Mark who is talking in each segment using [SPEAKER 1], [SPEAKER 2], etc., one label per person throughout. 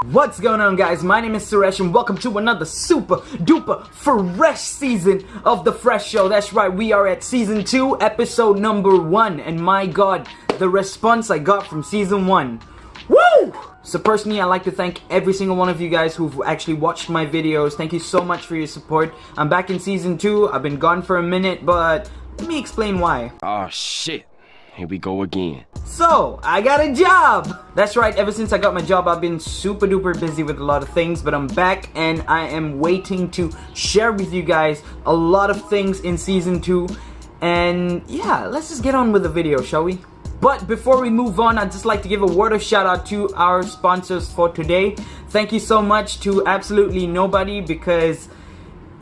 [SPEAKER 1] What's going on, guys? My name is Suresh and welcome to another super duper fresh season of The Fresh Show. That's right, we are at season 2, episode number 1, and my god, the response I got from season 1. Woo! So personally, I'd like to thank every single one of you guys who've actually watched my videos. Thank you so much for your support. I'm back in season 2. I've been gone for a minute, but let me explain why.
[SPEAKER 2] Oh shit. Here we go again.
[SPEAKER 1] So, I got a job! That's right, ever since I got my job, I've been super duper busy with a lot of things, but I'm back and I am waiting to share with you guys a lot of things in season 2. And yeah, let's just get on with the video, shall we? But before we move on, I'd just like to give a word of shout out to our sponsors for today. Thank you so much to absolutely nobody because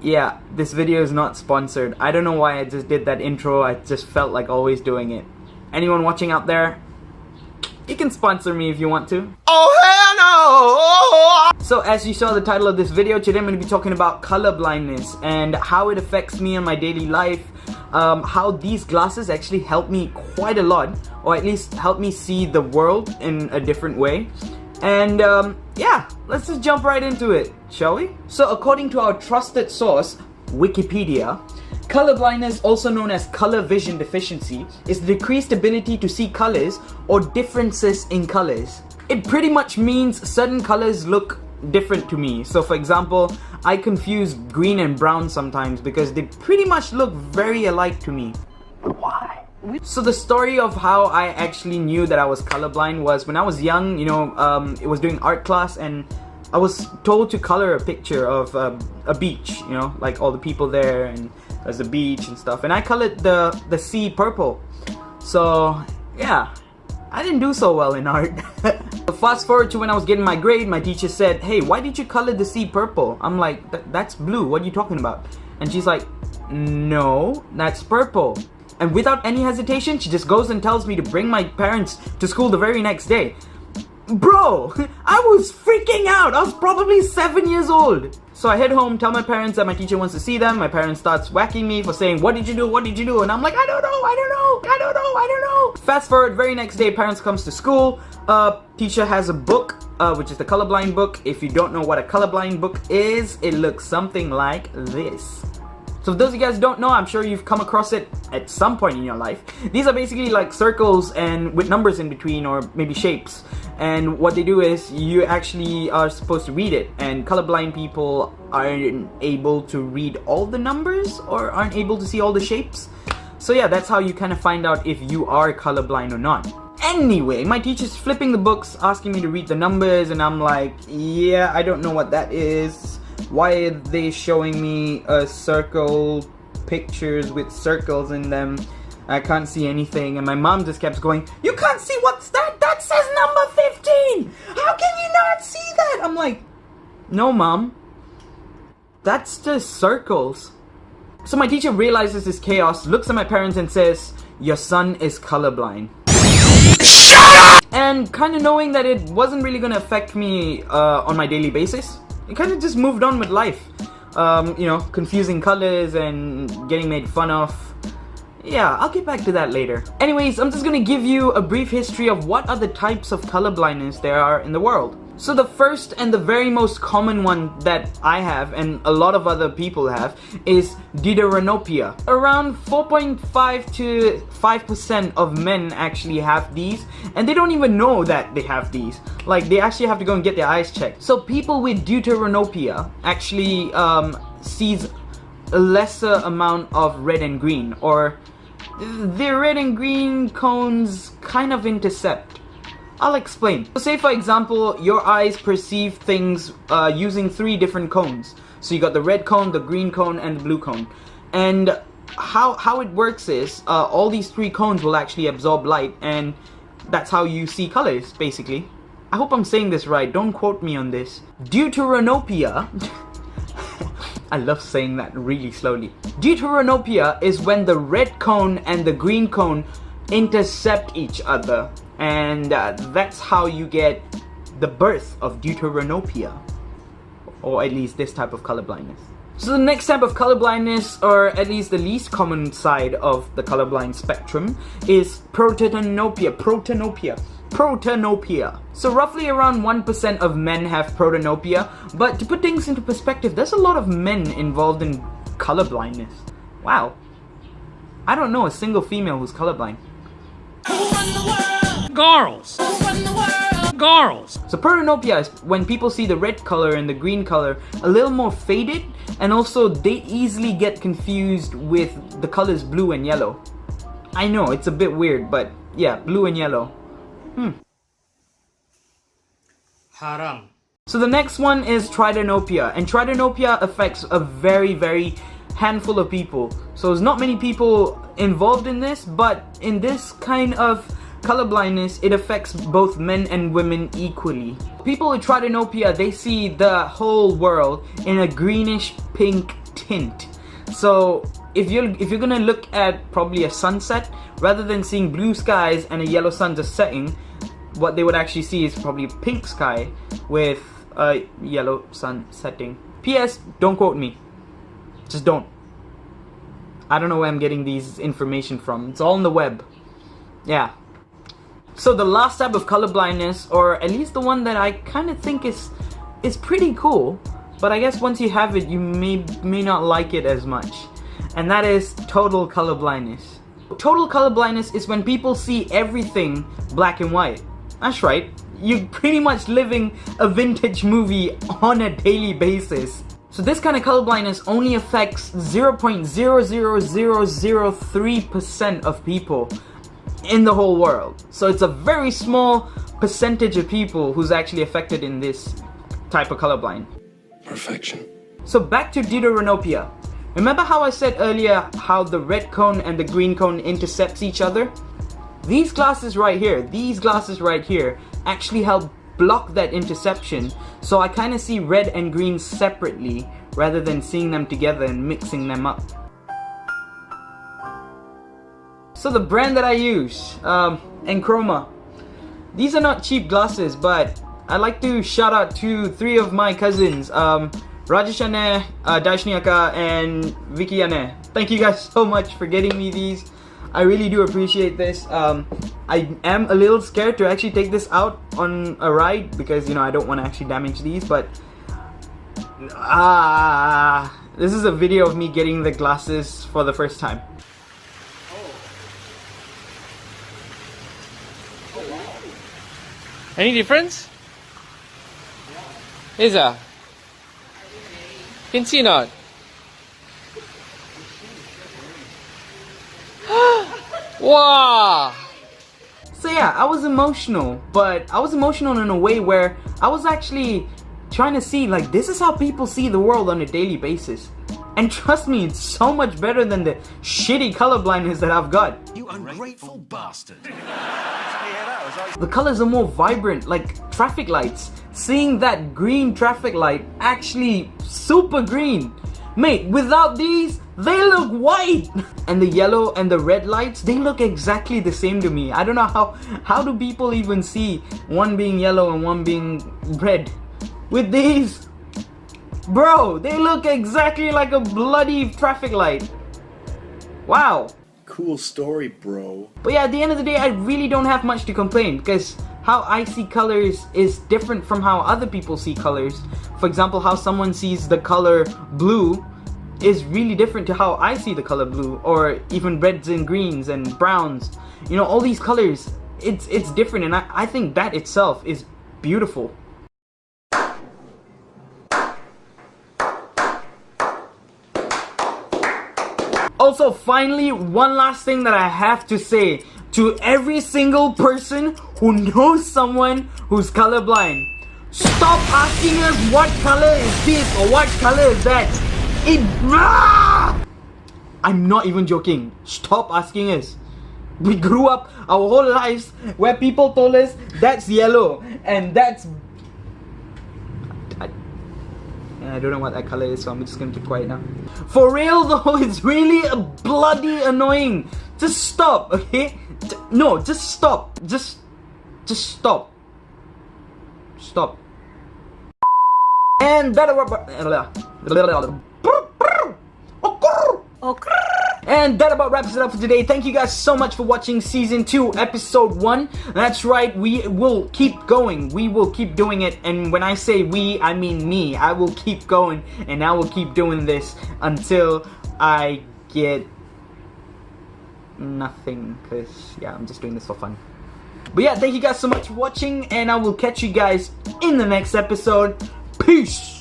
[SPEAKER 1] yeah, this video is not sponsored. I don't know why I just did that intro, I just felt like always doing it. Anyone watching out there, you can sponsor me if you want to. Oh hell no! So as you saw the title of this video, today I'm going to be talking about color blindness and how it affects me in my daily life. How these glasses actually help me quite a lot, or at least help me see the world in a different way. And yeah, let's just jump right into it, shall we? So according to our trusted source, Wikipedia, color blindness, also known as color vision deficiency, is the decreased ability to see colors or differences in colors. It pretty much means certain colors look different to me. So for example, I confuse green and brown sometimes because they pretty much look very alike to me. Why? So the story of how I actually knew that I was colorblind was when I was young, you know, it was during art class and I was told to color a picture of a beach, you know, like all the people there and there's a beach and stuff, and I colored the sea purple. So yeah, I didn't do so well in art. Fast forward to when I was getting my grade, my teacher said, "Hey, why did you color the sea purple?" I'm like, "That's blue, what are you talking about?" And she's like, "No, that's purple." And without any hesitation, she just goes and tells me to bring my parents to school the very next day. Bro, I was freaking out. I was probably 7 years old. So I head home, tell my parents that my teacher wants to see them. My parents starts whacking me for saying, "What did you do? What did you do?" And I'm like, I don't know. Fast forward, very next day, parents comes to school. Teacher has a book, which is the colorblind book. If you don't know what a colorblind book is, it looks something like this. So for those of you guys who don't know, I'm sure you've come across it at some point in your life. These are basically like circles and with numbers in between, or maybe shapes. And what they do is you actually are supposed to read it, and colorblind people aren't able to read all the numbers or aren't able to see all the shapes. So yeah, that's how you kind of find out if you are colorblind or not. Anyway, my teacher's flipping the books, asking me to read the numbers, and I'm like, yeah, I don't know what that is. Why are they showing me a circle, pictures with circles in them? I can't see anything. And my mom just kept going, "You can't see, what's that? That says number 15! How can you not see that?" I'm like, "No, Mom. That's just circles." So my teacher realizes this chaos, looks at my parents and says, "Your son is colorblind." And kind of knowing that it wasn't really going to affect me on my daily basis, it kind of just moved on with life. You know, confusing colors and getting made fun of. Yeah, I'll get back to that later. Anyways, I'm just gonna give you a brief history of what other types of color blindness there are in the world. So the first and the very most common one that I have, and a lot of other people have, is Deuteronopia. Around 4.5 to 5% of men actually have these, and they don't even know that they have these. Like, they actually have to go and get their eyes checked. So people with Deuteronopia actually sees a lesser amount of red and green, or the red and green cones kind of intercept. I'll explain. So say for example, your eyes perceive things using 3 different cones. So you got the red cone, the green cone, and the blue cone. And how it works is, all these 3 cones will actually absorb light, and that's how you see colors, basically. I hope I'm saying this right, don't quote me on this. Deuteronopia I love saying that really slowly. Deuteronopia is when the red cone and the green cone intercept each other, and that's how you get the birth of Deuteronopia, or at least this type of colorblindness. So the next type of colorblindness, or at least the least common side of the colorblind spectrum, is Protanopia. Protanopia. So roughly around 1% of men have protanopia, but to put things into perspective, there's a lot of men involved in colorblindness. Wow. I don't know a single female who's colorblind.
[SPEAKER 3] Girls! Girls!
[SPEAKER 1] So protanopia is when people see the red color and the green color a little more faded, and also they easily get confused with the colors blue and yellow. I know, it's a bit weird, but yeah, blue and yellow.
[SPEAKER 3] Haram.
[SPEAKER 1] So the next one is TryNoPia, and TryNoPia affects a very handful of people. So there's not many people involved in this, but in this kind of colorblindness, it affects both men and women equally. People with TryNoPia, they see the whole world in a greenish pink tint. So if you're gonna look at probably a sunset, rather than seeing blue skies and a yellow sun just setting, what they would actually see is probably a pink sky with a yellow sun setting. P.S. Don't quote me. Just don't. I don't know where I'm getting these information from. It's all on the web. Yeah. So the last type of colorblindness, or at least the one that I kind of think is pretty cool, but I guess once you have it, you may not like it as much, and that is total colorblindness. Total colorblindness is when people see everything black and white. That's right. You're pretty much living a vintage movie on a daily basis. So this kind of colorblindness only affects 0.00003% of people in the whole world. So it's a very small percentage of people who's actually affected in this type of colorblind.
[SPEAKER 2] Perfection.
[SPEAKER 1] So back to Deuteron Opia. Remember how I said earlier how the red cone and the green cone intercepts each other? These glasses right here, actually help block that interception, so I kind of see red and green separately rather than seeing them together and mixing them up. So the brand that I use, Enchroma. These are not cheap glasses, but I'd like to shout out to 3 of my cousins, Rajeshane, Daishniaka, and Vikiane. Thank you guys so much for getting me these. I really do appreciate this. I am a little scared to actually take this out on a ride because, you know, I don't want to actually damage these, but this is a video of me getting the glasses for the first time.
[SPEAKER 3] Any difference? Isa? Can see not? Wow!
[SPEAKER 1] So yeah, I was emotional, but I was emotional in a way where I was actually trying to see, like, this is how people see the world on a daily basis. And trust me, it's so much better than the shitty colorblindness that I've got.
[SPEAKER 4] You ungrateful bastard.
[SPEAKER 1] The colors are more vibrant, like traffic lights. Seeing that green traffic light, actually super green. Mate, without these, they look white. And the yellow and the red lights, they look exactly the same to me. I don't know how do people even see one being yellow and one being red? With these, bro, they look exactly like a bloody traffic light. Wow.
[SPEAKER 4] Cool story, bro.
[SPEAKER 1] But yeah, at the end of the day, I really don't have much to complain because how I see colors is different from how other people see colors. For example, how someone sees the color blue is really different to how I see the color blue, or even reds and greens and browns. You know, all these colors, it's different, and I think that itself is beautiful. Also, finally, one last thing that I have to say to every single person who knows someone who's colorblind. Stop asking us what color is this or what color is that. I'm not even joking. Stop asking us. We grew up our whole lives where people told us that's yellow and that's... I don't know what that color is, so I'm just gonna keep quiet now. For real though, it's really bloody annoying. Just stop, okay? No, just stop. Just stop. Stop. And And that about wraps it up for today. Thank you guys so much for watching Season 2, Episode 1. That's right, we will keep going. We will keep doing it. And when I say we, I mean me. I will keep going and I will keep doing this until I get nothing. Because, yeah, I'm just doing this for fun. But yeah, thank you guys so much for watching. And I will catch you guys in the next episode. Peace!